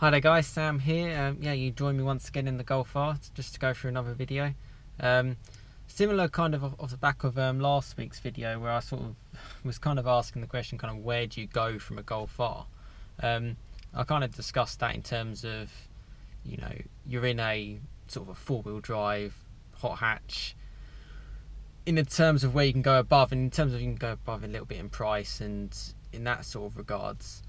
Hi there guys, Sam here. Yeah, you join me once again in the Golf R just to go through another video. Similar kind of off the back of last week's video where I sort of was kind of asking the question kind of where do you go from a Golf R? I kind of discussed that in terms of, you know, you're in a sort of a four-wheel drive, hot hatch, in the terms of where you can go above, and in terms of you can go above a little bit in price and in that sort of regards.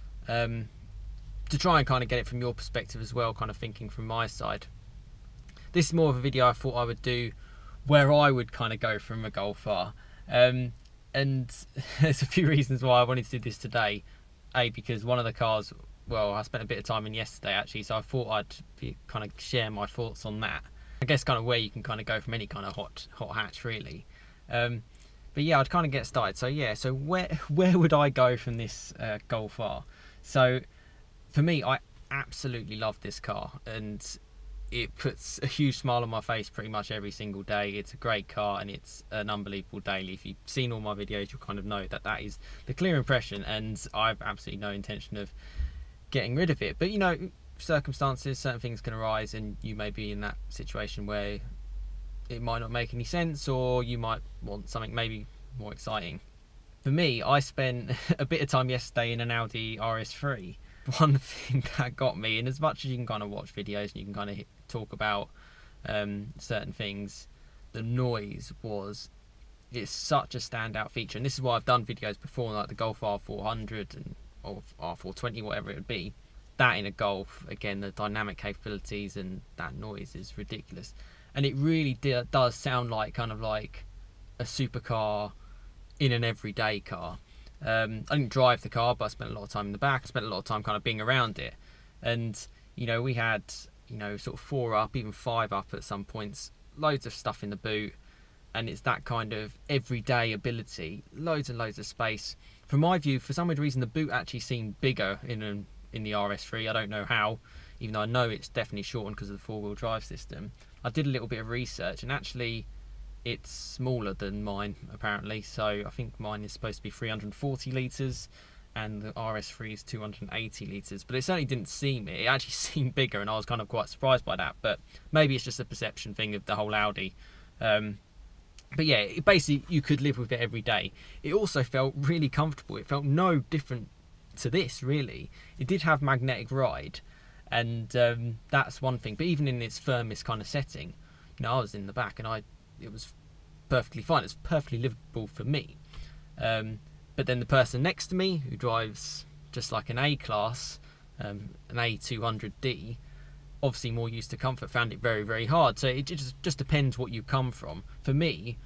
To try and kind of get it from your perspective as well, kind of thinking from my side. This is more of a video I thought I would do where I would kind of go from a Golf R. And there's a few reasons why I wanted to do this today. Because one of the cars, well, I spent a bit of time in yesterday actually, so I thought I'd kind of share my thoughts on that. I guess kind of where you can kind of go from any kind of hot hatch really. But yeah, I'd kind of get started. So yeah, so where would I go from this Golf R? So for me, I absolutely love this car, and it puts a huge smile on my face pretty much every single day. It's a great car, and it's an unbelievable daily. If you've seen all my videos, you'll kind of know that that is the clear impression, and I've absolutely no intention of getting rid of it. But you know, circumstances, certain things can arise, and you may be in that situation where it might not make any sense, or you might want something maybe more exciting. For me, I spent a bit of time yesterday in an Audi RS3. One thing that got me, and as much as you can kind of watch videos and you can kind of talk about certain things, the noise it's such a standout feature. And this is why I've done videos before, like the Golf R400 and or R420, whatever it would be. That in a Golf, again, the dynamic capabilities and that noise is ridiculous. And it really does sound like kind of like a supercar in an everyday car. I didn't drive the car, but I spent a lot of time in the back. I spent a lot of time kind of being around it. And, you know, we had, you know, sort of 4 up, even 5 up at some points. Loads of stuff in the boot. And it's that kind of everyday ability. Loads and loads of space. From my view, for some weird reason, the boot actually seemed bigger in the RS3. I don't know how, even though I know it's definitely shortened because of the 4-wheel drive system. I did a little bit of research, and actually it's smaller than mine apparently, so I think mine is supposed to be 340 litres and the RS3 is 280 litres, but it certainly didn't seem it actually seemed bigger, and I was kind of quite surprised by that. But maybe it's just a perception thing of the whole Audi. But yeah, basically you could live with it every day. It also felt really comfortable. It felt no different to this really. It did have magnetic ride, and that's one thing, but even in its firmest kind of setting, you know, I was in the back and it was perfectly fine. It's perfectly livable for me. But then the person next to me, who drives just like an A-Class, an A200D, obviously more used to comfort, found it very, very hard. So it just depends what you come from. For me,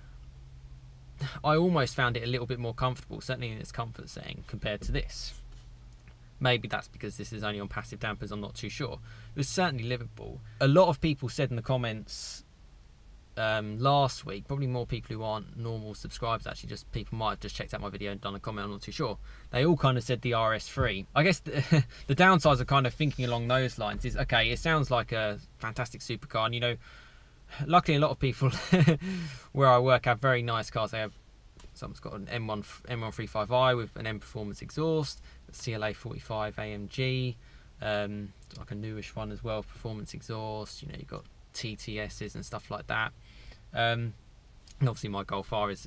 I almost found it a little bit more comfortable, certainly in its comfort setting, compared to this. Maybe that's because this is only on passive dampers, I'm not too sure. It was certainly livable. A lot of people said in the comments last week, probably more people who aren't normal subscribers actually, just people might have just checked out my video and done a comment, I'm not too sure. They all kind of said the RS3. I guess the downsides of kind of thinking along those lines is, okay, it sounds like a fantastic supercar, and you know, luckily a lot of people where I work have very nice cars. They have, someone's got an M135i with an M Performance exhaust, a CLA 45 AMG, like a newish one as well, Performance exhaust. You know, you've got TTSs and stuff like that. And obviously my Golf R is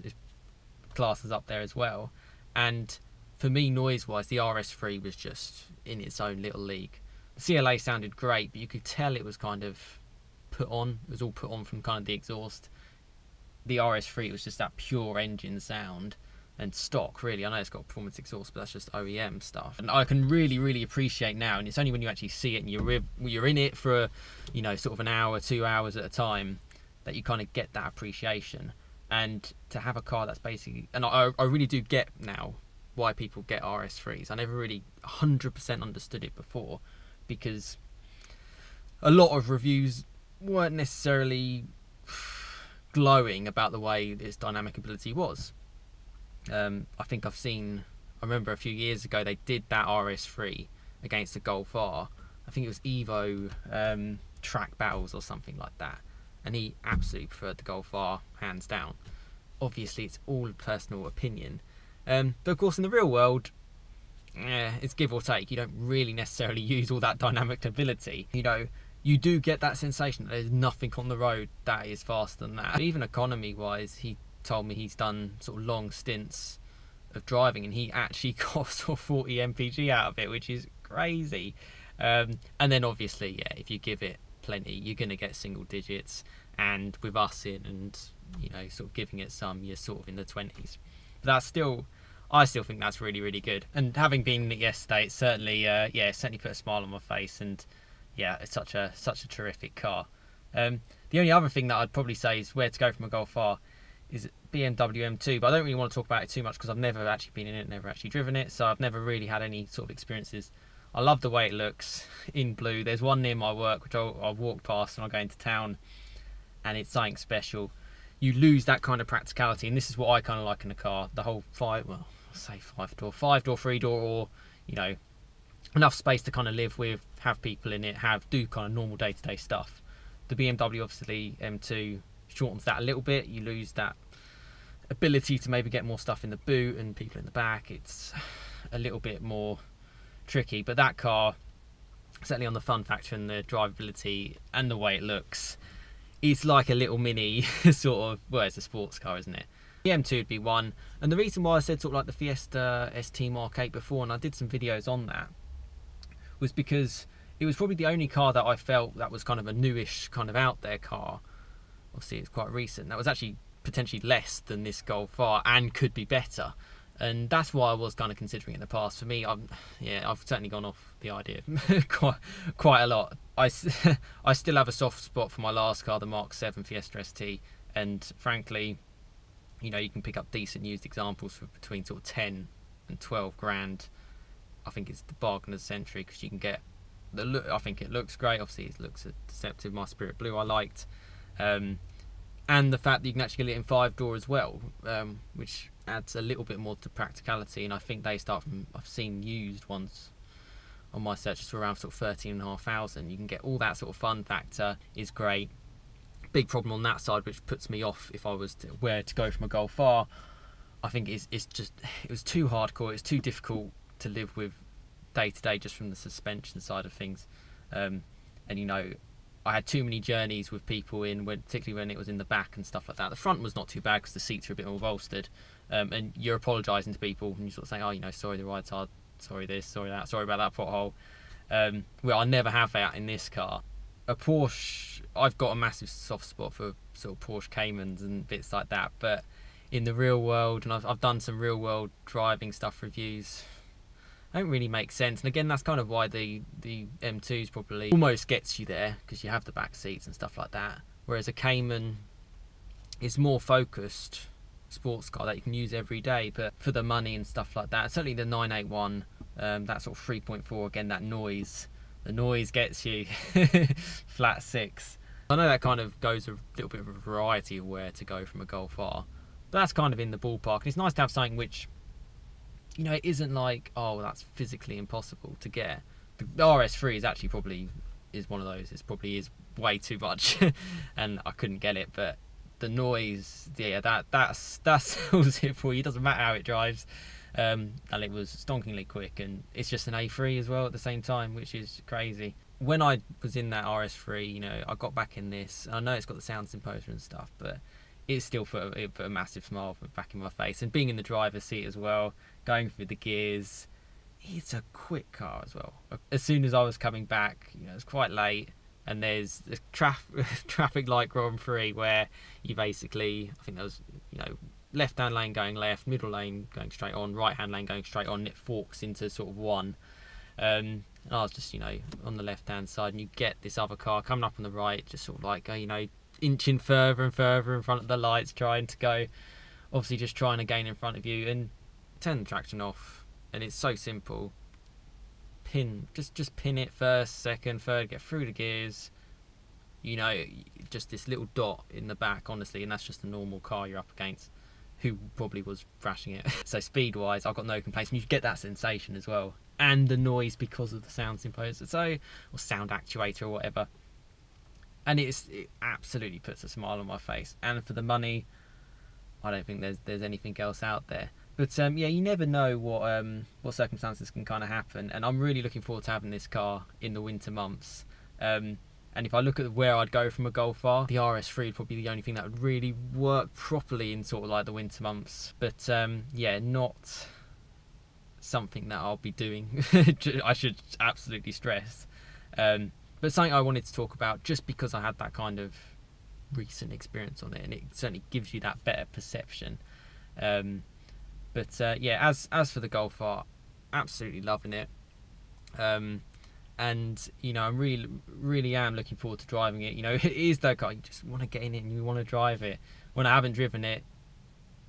classes up there as well. And for me, noise wise, the RS3 was just in its own little league. The CLA sounded great, but you could tell it was kind of put on. It was all put on from kind of the exhaust. The RS3 was just that pure engine sound and stock really. I know it's got performance exhaust, but that's just OEM stuff, and I can really, really appreciate now, and it's only when you actually see it and you're in it for, you know, sort of an hour, 2 hours at a time, that you kind of get that appreciation. And to have a car that's basically, and I really do get now why people get RS3s. I never really 100% understood it before, because a lot of reviews weren't necessarily glowing about the way its dynamic ability was. I think I remember a few years ago they did that RS3 against the Golf R. I think it was Evo track battles or something like that, and he absolutely preferred the Golf R hands down. Obviously it's all personal opinion, but of course in the real world it's give or take. You don't really necessarily use all that dynamic ability. You know, you do get that sensation that there's nothing on the road that is faster than that. Even economy wise, he told me he's done sort of long stints of driving and he actually got sort of 40 mpg out of it, which is crazy. And then obviously, yeah, if you give it plenty, you're going to get single digits, and with us in and, you know, sort of giving it some, you're sort of in the 20s. But that's still, I still think that's really, really good. And having been in it yesterday, it certainly, yeah, certainly put a smile on my face. And yeah, it's such a terrific car. The only other thing that I'd probably say is where to go from a Golf R is BMW M2, but I don't really want to talk about it too much because I've never actually been in it, never actually driven it, so I've never really had any sort of experiences. I love the way it looks in blue. There's one near my work which I'll walk past when I go into town, and it's something special. You lose that kind of practicality, and this is what I kind of like in a car. The whole five door, 3-door, or, you know, enough space to kind of live with, have people in it, do kind of normal day-to-day stuff. The BMW, obviously, M2 shortens that a little bit. You lose that ability to maybe get more stuff in the boot and people in the back. It's a little bit more tricky, but that car, certainly on the fun factor and the drivability and the way it looks, it's like a little mini sort of, well, it's a sports car, isn't it? The M2 would be one, and the reason why I said sort of like the Fiesta ST Mark 8 before, and I did some videos on that, was because it was probably the only car that I felt that was kind of a newish, kind of out there car. Obviously it's quite recent. That was actually potentially less than this Golf R and could be better. And that's why I was kind of considering it in the past. For me, I've certainly gone off the idea quite a lot. I still have a soft spot for my last car, the Mark 7 Fiesta ST, and frankly, you know, you can pick up decent used examples for between sort of 10 and 12 grand. I think it's the bargain of the century because you can get the look. I think it looks great. Obviously, it looks deceptive. My Spirit Blue I liked, and the fact that you can actually get it in 5-door as well, which adds a little bit more to practicality. And I think they start from, I've seen used ones on my searches for around sort of 13,500. You can get all that sort of fun factor is great. Big problem on that side, which puts me off if I was to where to go from a Golf R. I think it's just, it was too hardcore. It's too difficult to live with day to day just from the suspension side of things. And you know, I had too many journeys with people in, particularly when it was in the back and stuff like that. The front was not too bad because the seats are a bit more bolstered, and you're apologising to people and you sort of saying, oh, you know, sorry the ride's hard, sorry this, sorry that, sorry about that pothole. Well, I never have that in this car. A Porsche, I've got a massive soft spot for sort of Porsche Caymans and bits like that, but in the real world, and I've done some real world driving stuff reviews, don't really make sense. And again, that's kind of why the M2s probably almost gets you there, because you have the back seats and stuff like that, whereas a Cayman is more focused sports car that you can use every day, but for the money and stuff like that. Certainly the 981, that sort of 3.4, again, that noise, the noise gets you. Flat 6. I know that kind of goes a little bit of a variety of where to go from a Golf R, but that's kind of in the ballpark. And it's nice to have something which, you know, it isn't like, oh, that's physically impossible to get. The RS3 is actually probably is one of those. It probably is way too much, and I couldn't get it. But the noise, yeah, that sells it for you. It doesn't matter how it drives, and it was stonkingly quick, and it's just an A3 as well at the same time, which is crazy. When I was in that RS3, you know, I got back in this. I know it's got the sound imposer and stuff, but it still put a massive smile back in my face. And being in the driver's seat as well, going through the gears, it's a quick car as well. As soon as I was coming back, you know, it's quite late, and there's this traffic light Grand Prix where you basically, I think there was, you know, left hand lane going left, middle lane going straight on, right hand lane going straight on, and it forks into sort of one. And I was just, you know, on the left hand side, and you get this other car coming up on the right, just sort of like, you know, inching further and further in front of the lights, trying to go, obviously just trying to gain in front of you, and turn the traction off. And it's so simple. Just pin it first, second, third, get through the gears. You know, just this little dot in the back, honestly, and that's just a normal car you're up against, who probably was thrashing it. So speed wise, I've got no complaints, and you get that sensation as well, and the noise because of the sound imposer, or sound actuator or whatever. And it absolutely puts a smile on my face. And for the money, I don't think there's anything else out there. But yeah, you never know what circumstances can kind of happen, and I'm really looking forward to having this car in the winter months. And if I look at where I'd go from a Golf R, the RS3 would probably be the only thing that would really work properly in sort of like the winter months. But yeah, not something that I'll be doing. I should absolutely stress. But something I wanted to talk about just because I had that kind of recent experience on it, and it certainly gives you that better perception. But yeah, as for the Golf R, absolutely loving it. And you know, I really am looking forward to driving it. You know, it is that car, you just want to get in it and you want to drive it. When I haven't driven it,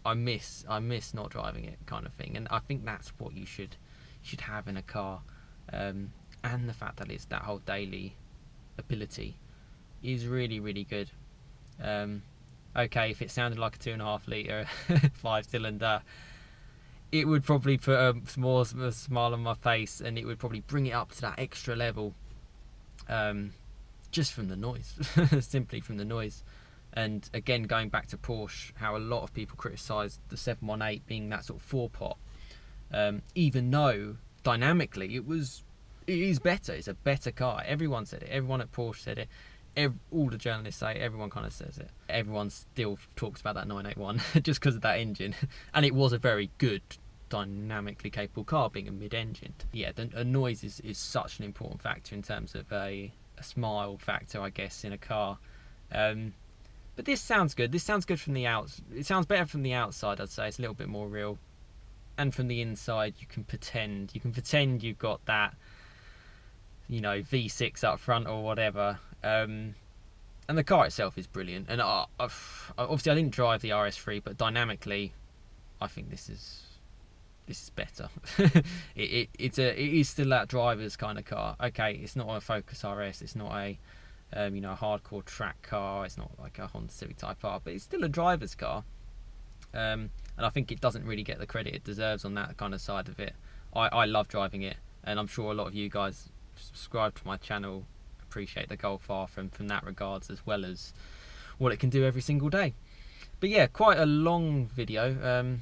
I miss not driving it, kind of thing. And I think that's what you should have in a car. And the fact that it's that whole daily ability is really good. Okay, if it sounded like a 2.5 litre 5-cylinder, it would probably put a smile on my face, and it would probably bring it up to that extra level, just from the noise. Simply from the noise. And again, going back to Porsche, how a lot of people criticise the 718 being that sort of 4-pot, even though dynamically it is better. It's a better car. Everyone said it. Everyone at Porsche said it. All the journalists say it. Everyone kind of says it. Everyone still talks about that 981 just because of that engine, and it was a very good, dynamically capable car, being a mid-engined. Yeah, the noise is such an important factor in terms of a smile factor, I guess, in a car. But this sounds good. This sounds good from the outside. It sounds better from the outside, I'd say. It's a little bit more real. And from the inside, you can pretend you've got that, you know, V6 up front or whatever. And the car itself is brilliant. And obviously, I didn't drive the RS3, but dynamically, I think this is better. it is still that driver's kind of car. Okay, it's not a Focus RS. It's not a you know, a hardcore track car. It's not like a Honda Civic Type R, but it's still a driver's car. And I think it doesn't really get the credit it deserves on that kind of side of it. I love driving it, and I'm sure a lot of you guys subscribe to my channel appreciate the Golf R from that regards, as well as what it can do every single day. But yeah, quite a long video.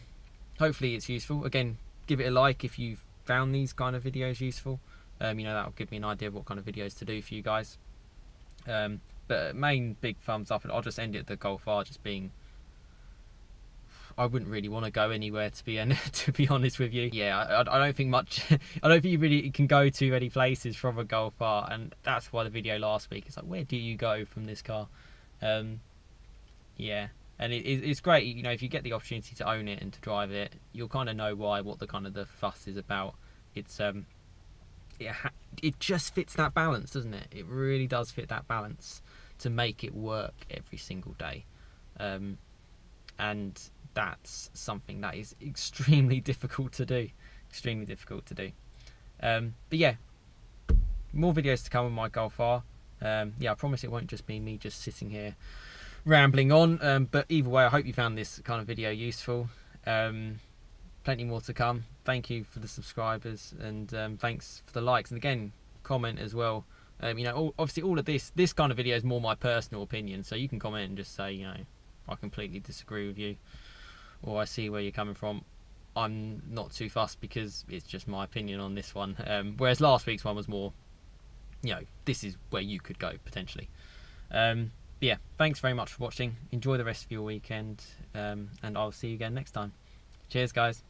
Hopefully it's useful. Again, give it a like if you've found these kind of videos useful. You know, that'll give me an idea of what kind of videos to do for you guys. But main big thumbs up, and I'll just end it at the Golf R just being, I wouldn't really want to go anywhere, to be honest with you. Yeah, I don't think much. I don't think you really can go to any places from a Golf R, and that's why the video last week is like, where do you go from this car? Yeah, and it's great. You know, if you get the opportunity to own it and to drive it, you'll kind of know what the fuss is about. It's it just fits that balance, doesn't it? It really does fit that balance to make it work every single day. And that's something that is extremely difficult to do. But yeah, more videos to come on my Golf R. Yeah, I promise it won't just be me just sitting here rambling on. But either way, I hope you found this kind of video useful. Plenty more to come. Thank you for the subscribers, and thanks for the likes, and again, comment as well. You know, obviously all of this kind of video is more my personal opinion, so you can comment and just say, you know, I completely disagree with you, or I see where you're coming from. I'm not too fussed because it's just my opinion on this one. Whereas last week's one was more, you know, this is where you could go potentially. Yeah, thanks very much for watching. Enjoy the rest of your weekend, and I'll see you again next time. Cheers, guys.